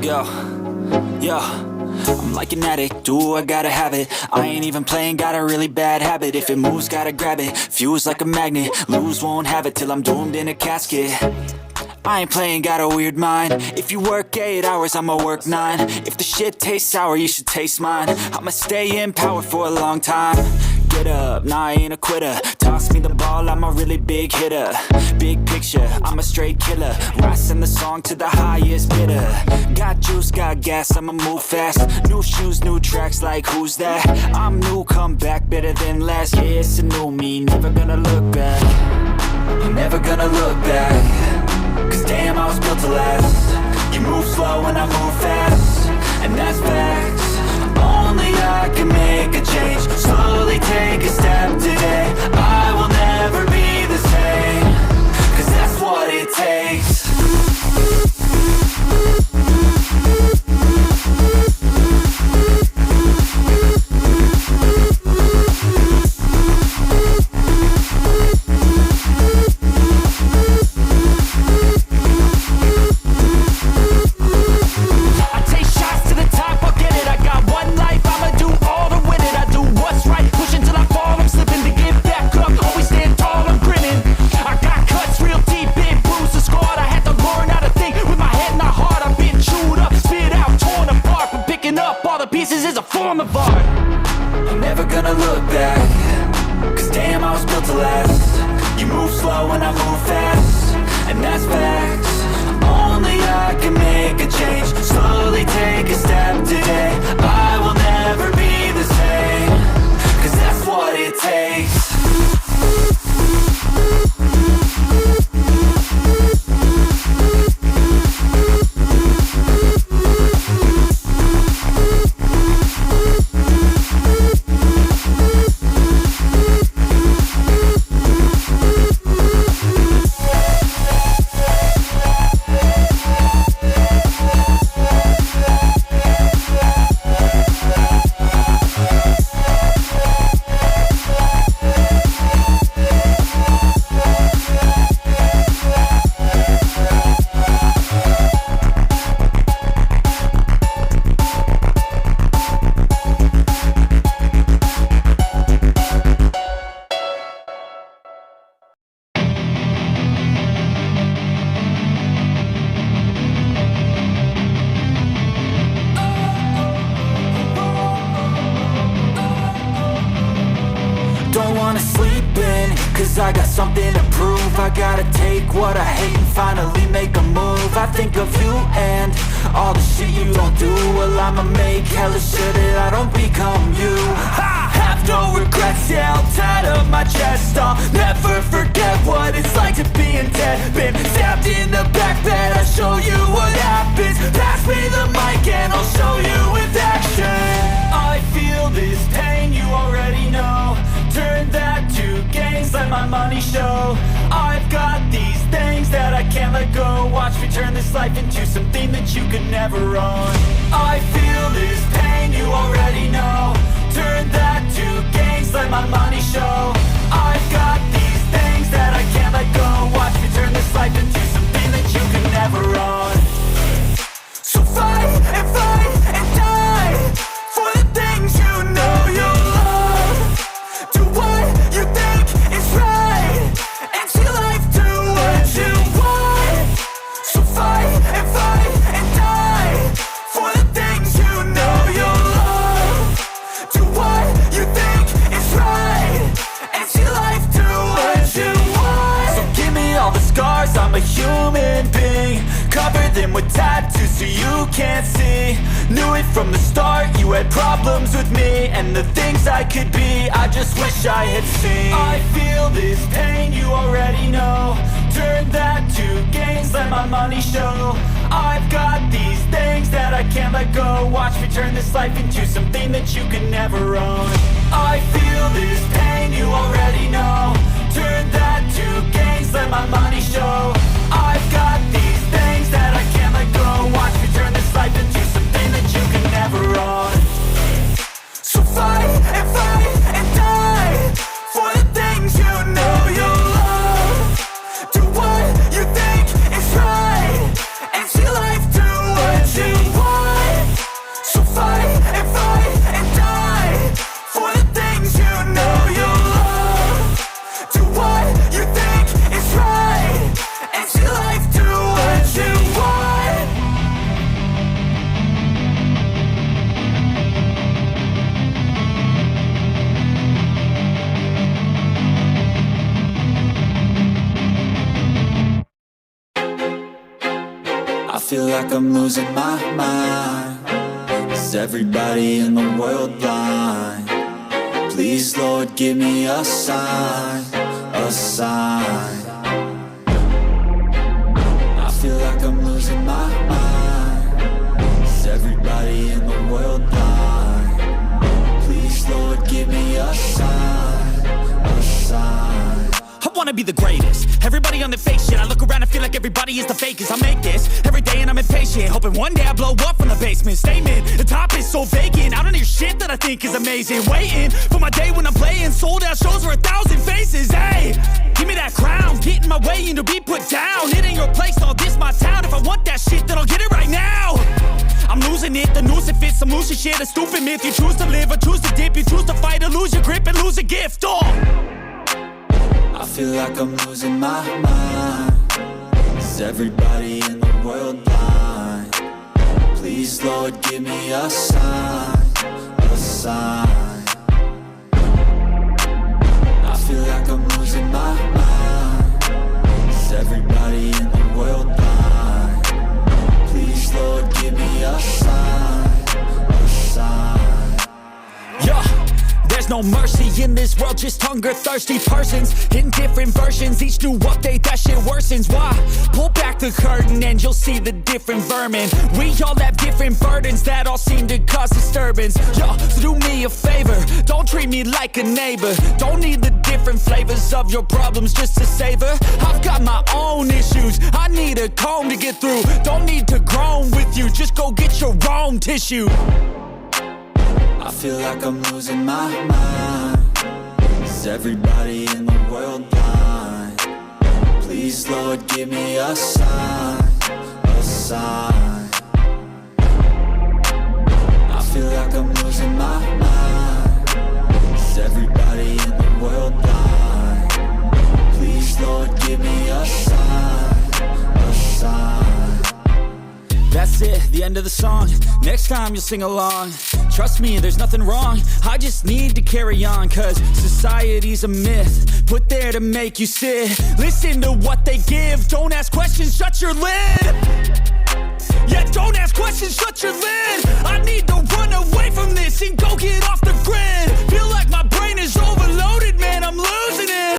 Yo, yo, I'm like an addict, do I gotta have it. I ain't even playing, got a really bad habit. If it moves, gotta grab it, fuse like a magnet. Lose, won't have it till I'm doomed in a casket. I ain't playing, got a weird mind. If you work 8 hours, I'ma work 9. If the shit tastes sour, you should taste mine. I'ma stay in power for a long time. Get up, nah, I ain't a quitter. Toss me the ball, I'm a really big hitter. Big picture, I'm a straight killer. Rising the song to the highest bidder. Got juice, got gas, I'ma move fast. New shoes, new tracks, like who's that? I'm new, come back, better than last. Yeah, it's a new me, never gonna look back. I'm never gonna look back. Cause damn, I was built to last. You move slow and I move fast, and that's facts. Only I can make a change. Slowly take a step today. I will never be the same. Cause that's what it takes. I'm never gonna look back. Cause damn, I was built to last. You move slow and I move fast, and that's facts. Only I can make a change. Slowly take a step today. I will never be the same. Cause that's what it takes. Cause I got something to prove. I gotta take what I hate and finally make a move. I think of you and all the shit you don't do. Well, I'ma make hella sure that I don't become you. I have no regrets, yeah, I'll tie up my chest. I'll never forget what it's like to be in debt. Been stabbed in the back bed, I'll show you what happens. Pass me the mic and I'll show you with action. I feel this pain, you already know. Turn that to gains, let my money show. I've got these things that I can't let go. Watch me turn this life into something that you could never own. I feel this pain, you already know. Turn that to gains, let my money show. I've got these things that I can't let go. Watch me turn this life into something that you could never own. So fight and die for the things you know you love. Do what you think is right, and see life do what you want. So fight and die for the things you know you love. Do what you think is right, and see life do what you want. So give me all the scars, I'm a human being. Cover them with tattoos so you can't see. Knew it from the start, you had problems with me and the things I could be, I just wish I had seen. I feel this pain, you already know. Turn that to gains, let my money show. I've got these things that I can't let go. Watch me turn this life into something that you can never own. I feel this pain, you already know. Turn that to gains, let my money show. I've got these things that I can't let go. Watch me turn this life into something that you can never own. So fight and die for the things you know you love. Do what you think is right, and see life do what you want. feel like I'm losing my mind. Is everybody in the world blind? Please, Lord, give me a sign, a sign. I feel like I'm losing my mind. Is everybody in the world blind? Please, Lord, give me a sign, a sign. I wanna be the greatest. Everybody on the fake shit. I look around and feel like everybody is the fakest. I make this every day and I'm impatient, hoping one day I blow up from the basement. Statement, the top is so vacant. I don't hear shit that I think is amazing. Waiting for my day when I'm playing sold out shows for 1,000 faces. Hey, give me that crown, get in my way and to be put down. It ain't your place, all this my town. If I want that shit, then I'll get it right now. I'm losing it, the noose it fits. I'm losing shit, a stupid myth. You choose to live or choose to dip. You choose to fight or lose your grip and lose a gift. I feel like I'm losing my mind. Is everybody in the world blind? Please, Lord, give me a sign, a sign. I feel like I'm losing my mind. Is everybody in the world blind? Please, Lord, give me a sign, a sign. Yeah. There's no mercy in this world, just hunger-thirsty persons in different versions. Each new update, that shit worsens. Why? Pull back the curtain and you'll see the different vermin. We all have different burdens that all seem to cause disturbance. Yo, so do me a favor, don't treat me like a neighbor. Don't need the different flavors of your problems just to savor. I've got my own issues, I need a comb to get through. Don't need to groan with you, just go get your own tissue. I feel like I'm losing my mind. Is everybody in the world blind? Please, Lord, give me a sign, a sign. I feel like I'm losing my mind. Is everybody in the world blind? Please, Lord, give me a sign, a sign. That's it, the end of the song. Next time you'll sing along. Trust me, there's nothing wrong. I just need to carry on, cause society's a myth put there to make you sit. Listen to what they give. Don't ask questions, shut your lid. Yeah, don't ask questions, shut your lid.